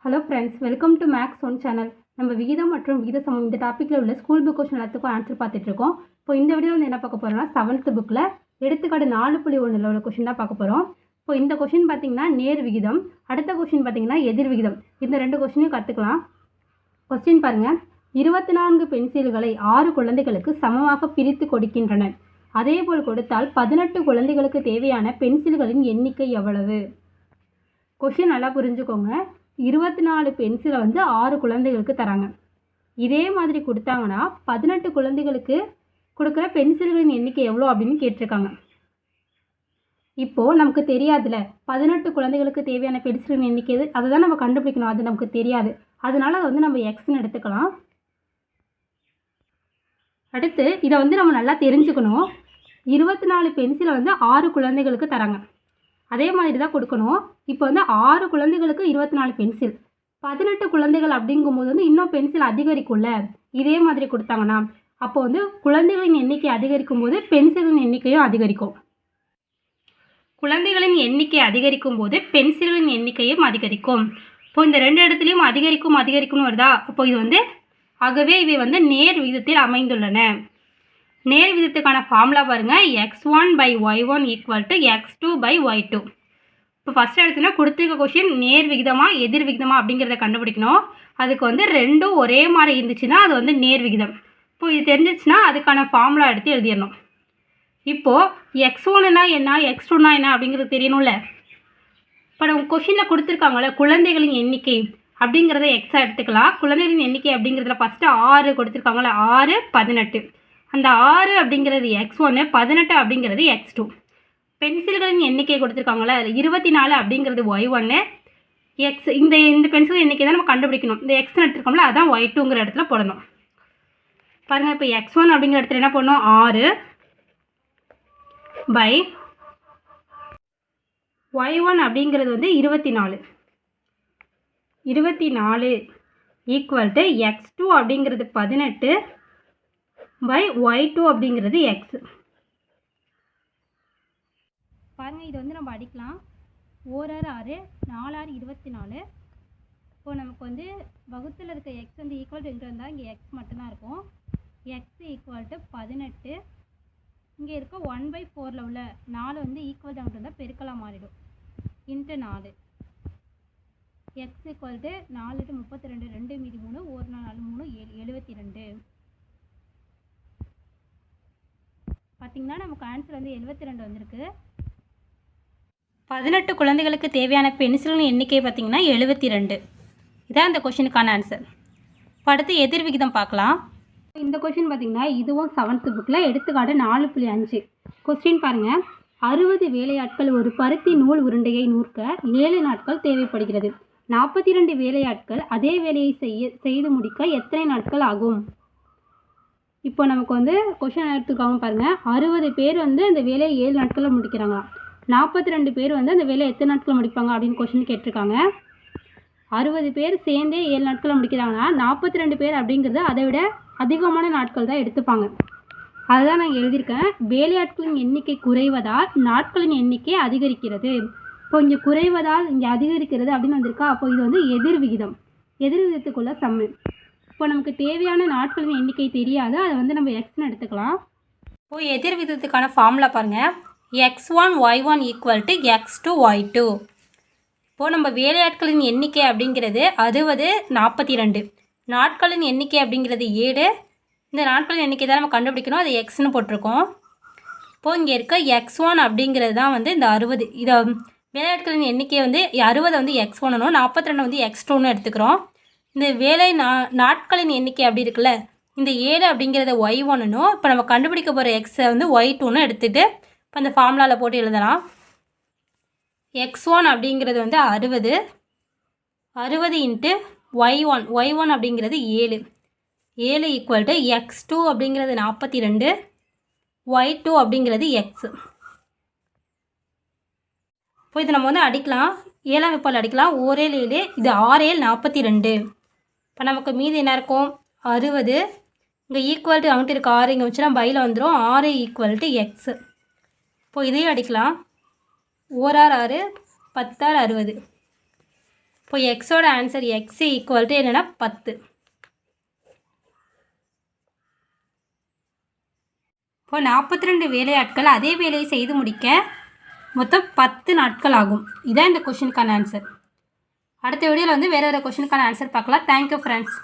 Hello friends, welcome to maths one channel. நம்ம விகிதம் மற்றும் விகித சமம் இந்த டாப்பிக்கில் உள்ள ஸ்கூல் புக் கொஸ்டின் எல்லாத்துக்கும் ஆன்சர் பார்த்துட்டு இருக்கோம். இப்போ இந்த வீடியோ வந்து என்ன பார்க்க போகிறோம்னா 7th புக்கில் எடுத்துக்காட்டு 4.1 உள்ள கொஸ்டின் தான் பார்க்க போகிறோம். இப்போ இந்த கொஸ்டின் பார்த்தீங்கன்னா நேர் விகிதம், அடுத்த கொஸ்டின் பார்த்தீங்கன்னா எதிர் விகிதம். இந்த 2 கொஸ்டினையும் கற்றுக்கலாம். கொஸ்டின் பாருங்கள். 24 பென்சில்களை 6 குழந்தைகளுக்கு சமமாக பிரித்து கொடுக்கின்றனர். அதேபோல் கொடுத்தால் 18 குழந்தைகளுக்கு தேவையான பென்சில்களின் எண்ணிக்கை எவ்வளவு? கொஸ்டின் நல்லா புரிஞ்சுக்கோங்க. 24 பென்சிலை வந்து 6 குழந்தைகளுக்கு தராங்க. இதே மாதிரி கொடுத்தாங்கன்னா 18 குழந்தைகளுக்கு கொடுக்குற பென்சில்களின் எண்ணிக்கை எவ்வளோ அப்படின்னு கேட்டிருக்காங்க. இப்போது நமக்கு தெரியாதுல 18 குழந்தைகளுக்கு தேவையான பென்சில்களின் எண்ணிக்கை எது, அதை தான் நம்ம கண்டுபிடிக்கணும். அது நமக்கு தெரியாது. அதனால அதை வந்து நம்ம எக்ஸ்ன்னு எடுத்துக்கலாம். அடுத்து இதை வந்து நம்ம நல்லா தெரிஞ்சுக்கணும். 24 பென்சிலை வந்து 6 குழந்தைகளுக்கு தராங்க. அதே மாதிரி தான் கொடுக்கணும். இப்போ வந்து 6 குழந்தைகளுக்கு 24 பென்சில், 18 குழந்தைகள் அப்படிங்கும்போது வந்து இன்னும் பென்சில் அதிகரிக்கும்ல. இதே மாதிரி கொடுத்தாங்கன்னா அப்போ வந்து குழந்தைகளின் எண்ணிக்கை அதிகரிக்கும் போது பென்சிலின் எண்ணிக்கையும் அதிகரிக்கும். குழந்தைகளின் எண்ணிக்கை அதிகரிக்கும் போது பென்சிலின் எண்ணிக்கையும் அதிகரிக்கும். இப்போ இந்த 2 இடத்துலையும் அதிகரிக்கும்னு வருதா? அப்போ இது வந்து ஆகவே இவை வந்து நேர் விகிதத்தில் அமைந்துள்ளன. நேர் விகிதத்துக்கான ஃபார்முலா பாருங்கள். x1/y1 = x2/y2. இப்போ ஃபஸ்ட் எடுத்துனா கொடுத்துருக்க கொஷின் நேர் விகிதமா எதிர் விகிதமா அப்படிங்கிறத கண்டுபிடிக்கணும். அதுக்கு வந்து ரெண்டும் ஒரே மாதிரி இருந்துச்சுன்னா அது வந்து நேர் விகிதம். இப்போ இது தெரிஞ்சிச்சுன்னா அதுக்கான ஃபார்முலா எடுத்து எழுதிடணும். இப்போது x1னா என்ன, x2னா என்ன அப்படிங்கிறது தெரியணும்ல. இப்போ நம்ம கொஷினில் கொடுத்துருக்காங்கல்ல குழந்தைகளின் எண்ணிக்கை அப்படிங்கிறத எக்ஸாக எடுத்துக்கலாம். குழந்தைகளின் எண்ணிக்கை அப்படிங்கிறதுல ஃபஸ்ட்டு 6 கொடுத்துருக்காங்கல்ல, 6, 18. அந்த 6 அப்படிங்கிறது x1, 18 அப்படிங்கிறது x2. பென்சில்களின் எண்ணிக்கை கொடுத்துருக்காங்களா, 24 அப்படிங்கிறது y1, எக்ஸ் இந்த பென்சில் எண்ணிக்கை தான் நம்ம கண்டுபிடிக்கணும். இந்த எக்ஸ்ன்னு எடுத்துருக்கோம்ல, அதான் y2ங்கிற இடத்துல போடணும். பாருங்கள், இப்போ x1 அப்படிங்கிற இடத்துல என்ன பண்ணணும், 6/y1 அப்படிங்கிறது வந்து 24 = x2 அப்படிங்கிறது 18/y2 அப்படிங்கிறது x. பாருங்கள், இது வந்து நம்ம அடிக்கலாம். 4 6 4 6 24. இப்போ நமக்கு வந்து வகுத்தில் இருக்க எக்ஸ் வந்து ஈக்குவல் எங்கே இருந்தால் இங்கே எக்ஸ் மட்டும்தான் இருக்கும். எக்ஸ் = 18. இங்கே இருக்க 1/4 உள்ள 4 வந்து ஈக்குவல் அங்கிட்டு இருந்தால் பெருக்கலாக மாறிடும். × 4. எக்ஸ் = 4 × 32, 2 மீதி 3, 1 4 3 72. பார்த்திங்கன்னா நமக்கு ஆன்சர் வந்து 72 வந்திருக்கு. 18 குழந்தைகளுக்கு தேவையான பென்சிலின் எண்ணிக்கை பார்த்திங்கன்னா 72. இதான் இந்த கொஷினுக்கான ஆன்சர். இப்போ அடுத்து எதிர் விகிதம் பார்க்கலாம். இந்த கொஷின் பார்த்திங்கன்னா இதுவும் 7th புக்கில் எடுத்துக்காட்டு 4.5. கொஸ்டின் பாருங்கள். 60 வேலையாட்கள் ஒரு பருத்தி நூல் உருண்டையை நூற்க 7 நாட்கள் தேவைப்படுகிறது. 42 வேலையாட்கள் அதே வேலையை செய்து முடிக்க எத்தனை நாட்கள் ஆகும்? இப்போ நமக்கு வந்து கொஷின் எடுத்துக்காம பாருங்கள். 60 பேர் வந்து அந்த வேலையை 7 நாட்களில் முடிக்கிறாங்க. 42 பேர் வந்து அந்த வேலையை எத்தனை நாட்களில் முடிப்பாங்க அப்படின்னு கொஷின் கேட்டிருக்காங்க. 60 பேர் சேர்ந்தே 7 நாட்களில் முடிக்கிறாங்கன்னா 42 பேர் அப்படிங்கிறது அதை விட அதிகமான நாட்கள் தான் எடுத்துப்பாங்க. அதுதான் நான் எழுதியிருக்கேன். வேலையாட்களின் எண்ணிக்கை குறைவதால் நாட்களின் எண்ணிக்கை அதிகரிக்கிறது. இப்போ இங்கே குறைவதால் இங்கே அதிகரிக்கிறது அப்படின்னு வந்திருக்கா. அப்போ இது வந்து எதிர் விகிதம், எதிர் விகிதத்துக்குள்ள சம்மு. இப்போ நமக்கு தேவையான நாட்களின் எண்ணிக்கை தெரியாது, அதை வந்து நம்ம எக்ஸ்ன்னு எடுத்துக்கலாம். இப்போ எதிர் விகிதத்துக்கான ஃபார்முலா பாருங்கள். x1y1 = x2y2. இப்போது நம்ம வேலையாட்களின் எண்ணிக்கை அப்படிங்கிறது 60, 42. நாட்களின் எண்ணிக்கை அப்படிங்கிறது 7. இந்த நாட்களின் எண்ணிக்கை தான் நம்ம கண்டுபிடிக்கணும். அது எக்ஸ்ன்னு போட்டிருக்கோம். இப்போது இங்கே இருக்க x1 அப்படிங்கிறது தான் வந்து இந்த 60. இதை வேலையாட்களின் எண்ணிக்கை வந்து 60 வந்து x1னும் 42 வந்து x2ன்னு எடுத்துக்கிறோம். இந்த வேலை நாட்களின் எண்ணிக்கை அப்படி இருக்குல்ல, இந்த 7 அப்படிங்கிறத y1னும் இப்போ நம்ம கண்டுபிடிக்க போகிற எக்ஸை வந்து y2ன்னு எடுத்துகிட்டு இப்போ அந்த ஃபார்முலாவில் போட்டு எழுதலாம். x1 அப்படிங்கிறது வந்து 60 × y1 அப்படிங்கிறது 7 = x2 அப்படிங்கிறது 42, y2 அப்படிங்கிறது x. இப்போ இது நம்ம வந்து அடிக்கலாம். 7ஆம் வகுப்பால் அடிக்கலாம். 1 7 7, இது 6 7 42. இப்போ நமக்கு மீதி என்ன இருக்கும், 60. இங்கே ஈக்குவல் டு அங்கிட்டு இருக்க 6 இங்கே வச்சுனா பையில் வந்துடும். 6 = x. இப்போ இதையும் அடிக்கலாம். 1 6 6, 10 60. இப்போ எக்ஸோட ஆன்சர் எக்ஸ் ஈக்குவல் டு என்னென்னா 10. இப்போ 42 வேலையாட்கள் அதே வேலையை செய்து முடிக்க மொத்தம் 10 நாட்கள் ஆகும். இதான் இந்த கொஷினுக்கான ஆன்சர். அடுத்த வீடியோவில் வந்து வேறு கொஷினுக்கான ஆன்சர் பார்க்கலாம். Thank you friends.